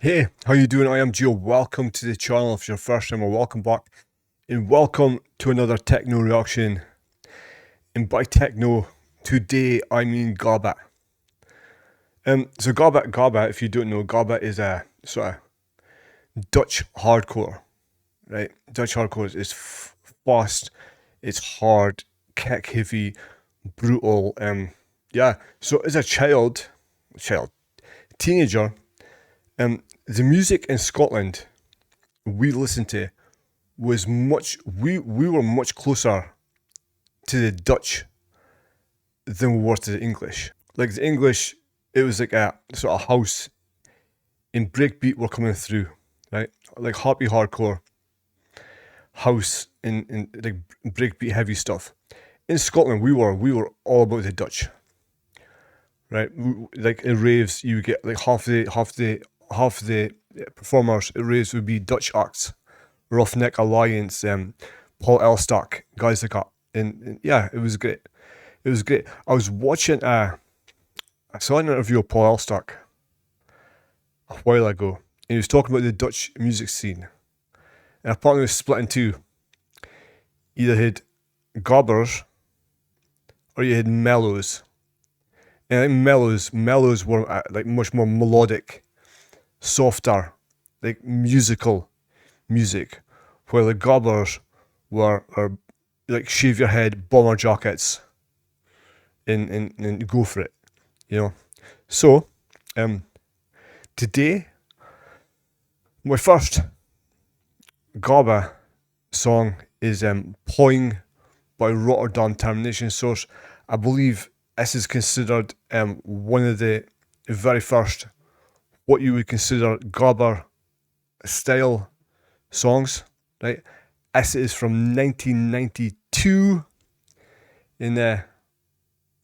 Hey, how you doing? I am Gio. Welcome to the channel. If it's your first time, or welcome back, and welcome to another techno reaction. And by techno, today I mean Gabber. So Gabber, if you don't know, Gabber is a sort of Dutch hardcore, right? Dutch hardcore is fast, it's hard, kick heavy, brutal. Yeah. So as a teenager, the music in Scotland we listened to was we were much closer to the Dutch than we were to the English. Like the English, it was like a sort of house and breakbeat were coming through, right? Like happy hardcore, house and like breakbeat heavy stuff. In Scotland, we were all about the Dutch, right? Like in raves, you would get like half the performers at raves would be Dutch acts, Roughneck Alliance, Paul Elstock, guys like that. And yeah, it was great. It was great. I was watching I saw an interview of Paul Elstock a while ago, and he was talking about the Dutch music scene. And apparently it was split in two. Either had Gabbers or you had mellows. And I think mellows were like much more melodic, softer, like musical music, where the Gabbers were like shave your head, bomber jackets, and go for it, you know. So, today, my first Gabber song is Poing by Rotterdam Termination Source. I believe this is considered one of the very first, what you would consider Gabber style songs, right? This is from 1992. And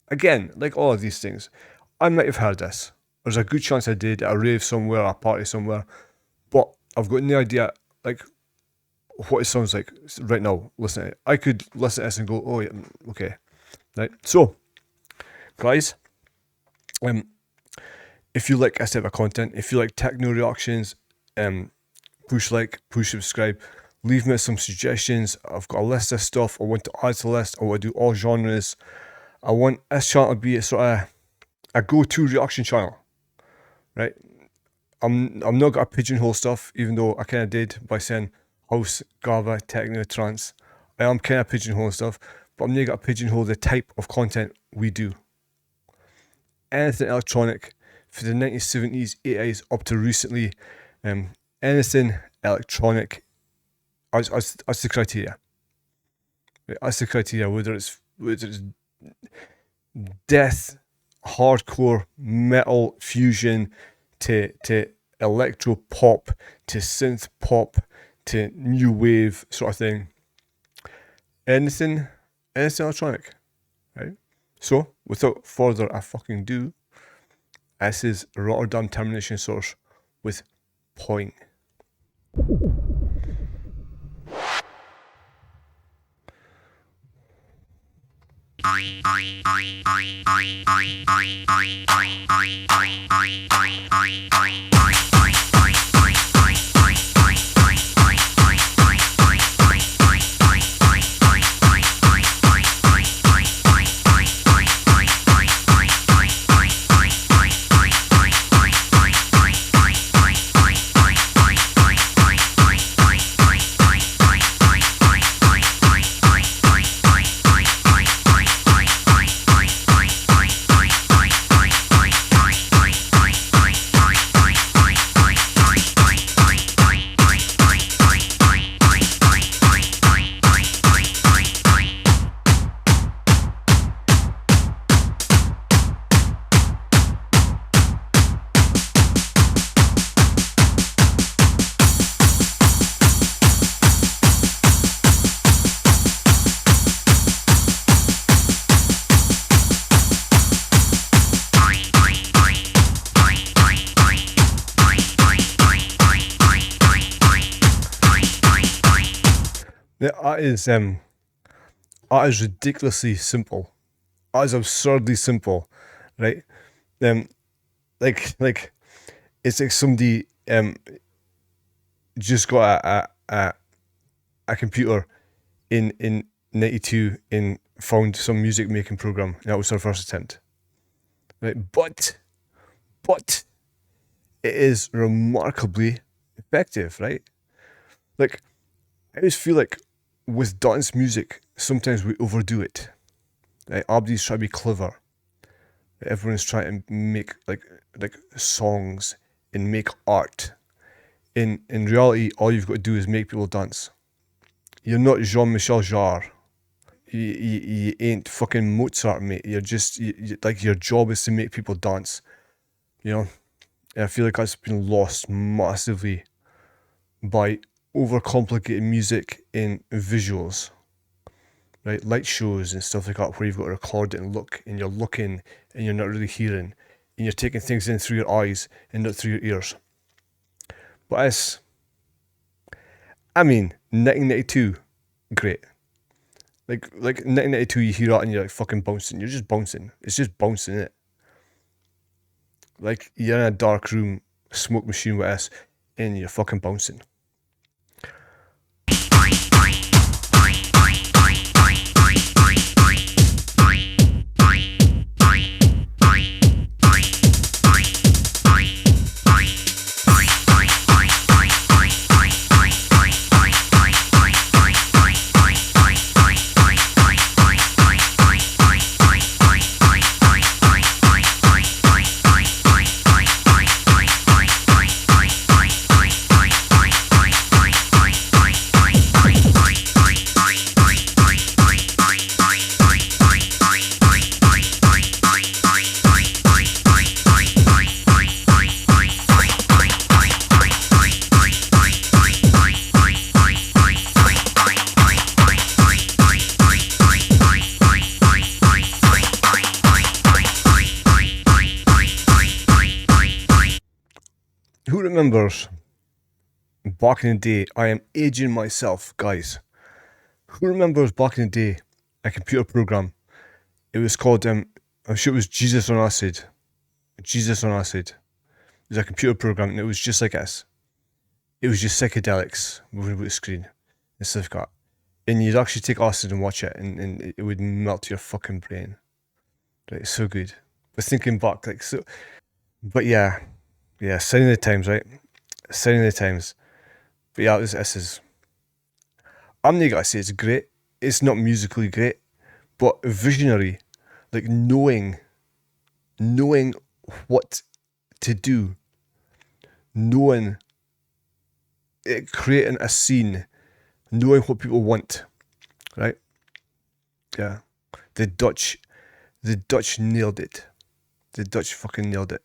again, like all of these things, I might have heard this. There's a good chance I did at a rave somewhere, a party somewhere, but I've got no idea like what it sounds like right now. Listen to it. I could listen to this and go, oh yeah, okay, right. So, guys, if you like this type of content, if you like techno reactions, push like, push subscribe, leave me some suggestions. I've got a list of stuff I want to add to the list. I want to do all genres. I want this channel to be a sort of a go-to reaction channel, right? I'm not gonna pigeonhole stuff, even though I kind of did by saying house, Gabber, techno, trance. I am kind of pigeonholing stuff, but I'm not gonna pigeonhole the type of content we do. Anything electronic for the 1970s, 80s, up to recently, anything electronic. That's the criteria. That's the criteria. Whether it's death, hardcore, metal, fusion, to electro pop, to synth pop, to new wave sort of thing. Anything electronic, right? So, without further ado, this is Rotterdam Termination Source with Poing. That is ridiculously simple. That is absurdly simple, right? Like it's like somebody just got a computer in 92 and found some music making program. That was our first attempt. Right, but it is remarkably effective, right? Like, I always feel like with dance music, sometimes we overdo it. Right? Everybody's trying to be clever. Everyone's trying to make like songs and make art. In reality, all you've got to do is make people dance. You're not Jean-Michel Jarre. You ain't fucking Mozart, mate. You're just like, your job is to make people dance. You know, and I feel like that's been lost massively by overcomplicated music and visuals, right? Light shows and stuff like that, where you've got to record it and look, and you're looking and you're not really hearing, and you're taking things in through your eyes and not through your ears. But I mean, 1992, great. Like 1992, you hear that and you're like fucking bouncing. You're just bouncing. It's just bouncing, innit? Like, you're in a dark room, smoke machine with us, and you're fucking bouncing. Who remembers back in the day? I am aging myself, guys. Who remembers back in the day a computer program? It was called, I'm sure it was Jesus on Acid. Jesus on Acid. It was a computer program, and it was just like this. It was just psychedelics moving about the screen and stuff like that. And you'd actually take acid and watch it, and it would melt your fucking brain. Right, it's so good. But thinking back, like, so. But yeah, sign of the times, right? Sign of the times. But yeah, this is. I'm not gonna say it's great. It's not musically great, but visionary, like knowing what to do, knowing it, creating a scene, knowing what people want, right? Yeah, the Dutch nailed it. The Dutch fucking nailed it.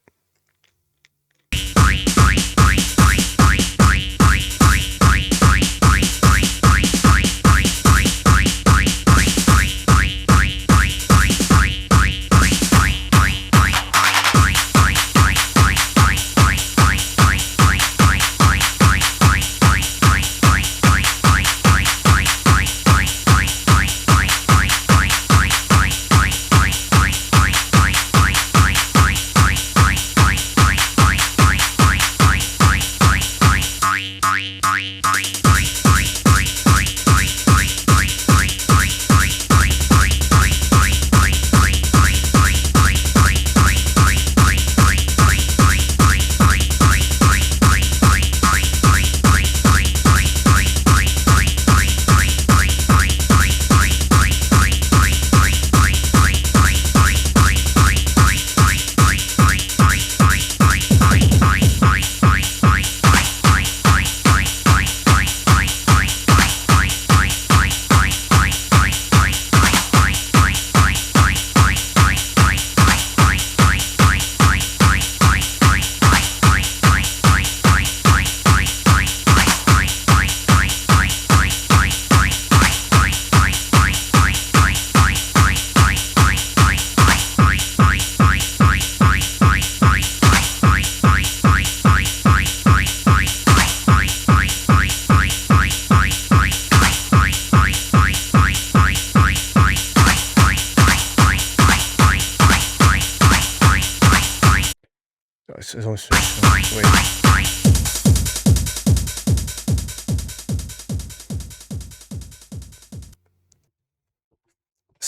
It's almost wait.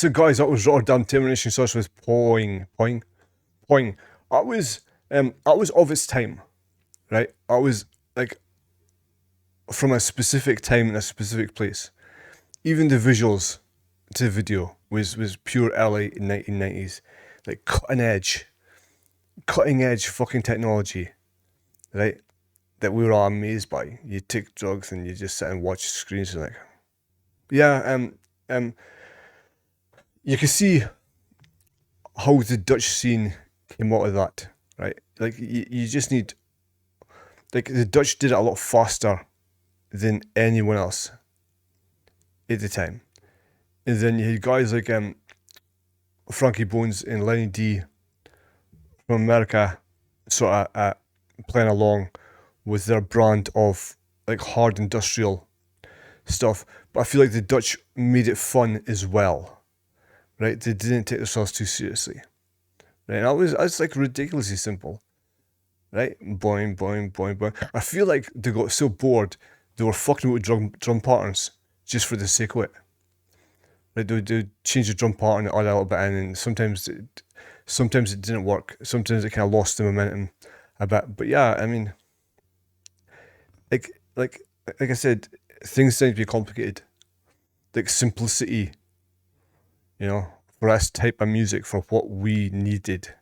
So guys, that was Rotterdam Termination Source with Poing. That was of its time, right? I was like from a specific time in a specific place. Even the visuals to the video was pure early 1990s, like cutting edge fucking technology, right? That we were all amazed by. You take drugs and you just sit and watch screens and like, yeah, you can see how the Dutch scene came out of that, right? Like you just need, like the Dutch did it a lot faster than anyone else at the time. And then you had guys like Frankie Bones and Lenny D from America sort of playing along with their brand of like hard industrial stuff. But I feel like the Dutch made it fun as well, right? They didn't take themselves too seriously, right? And I was like ridiculously simple, right? Boing, boing, boing, boing. I feel like they got so bored they were fucking with drum patterns just for the sake of it. Like they change the drum pattern a little bit, and sometimes it didn't work. Sometimes it kind of lost the momentum a bit. But yeah, I mean, like I said, things seem to be complicated. Like simplicity, you know, for this type of music, for what we needed.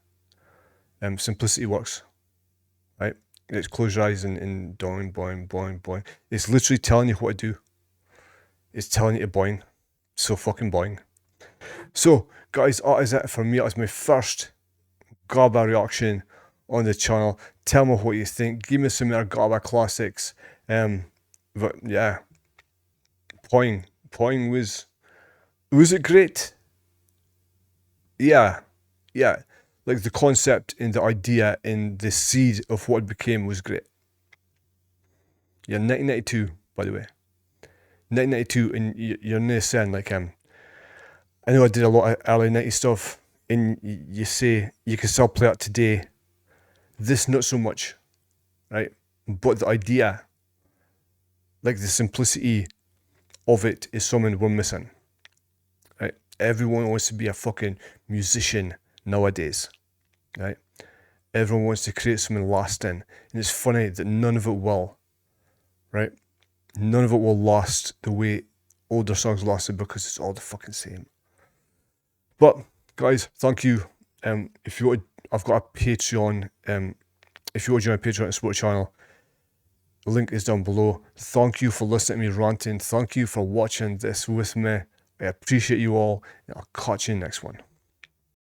Simplicity works, right? It's close your eyes and boing, boing, boing, boing. It's literally telling you what to do. It's telling you to boing. So fucking boing. So, guys, that is it for me. That was my first Gabber reaction on the channel. Tell me what you think. Give me some more Gabber classics. But yeah, Poing was it great? Yeah. Like the concept and the idea and the seed of what it became was great. Yeah, 1992, by the way. 1992, and you're now saying like I know I did a lot of early 90s stuff, and you say you can still play it today. This not so much, right? But the idea, like the simplicity of it, is something we're missing, right? Everyone wants to be a fucking musician nowadays, right? Everyone wants to create something lasting, and it's funny that none of it will, right? None of it will last the way older songs lasted, because it's all the fucking same. But guys, thank you. If you want, I've got a Patreon. If you want to join my Patreon and support the channel, the link is down below. Thank you for listening to me ranting. Thank you for watching this with me. I appreciate you all, and I'll catch you in the next one.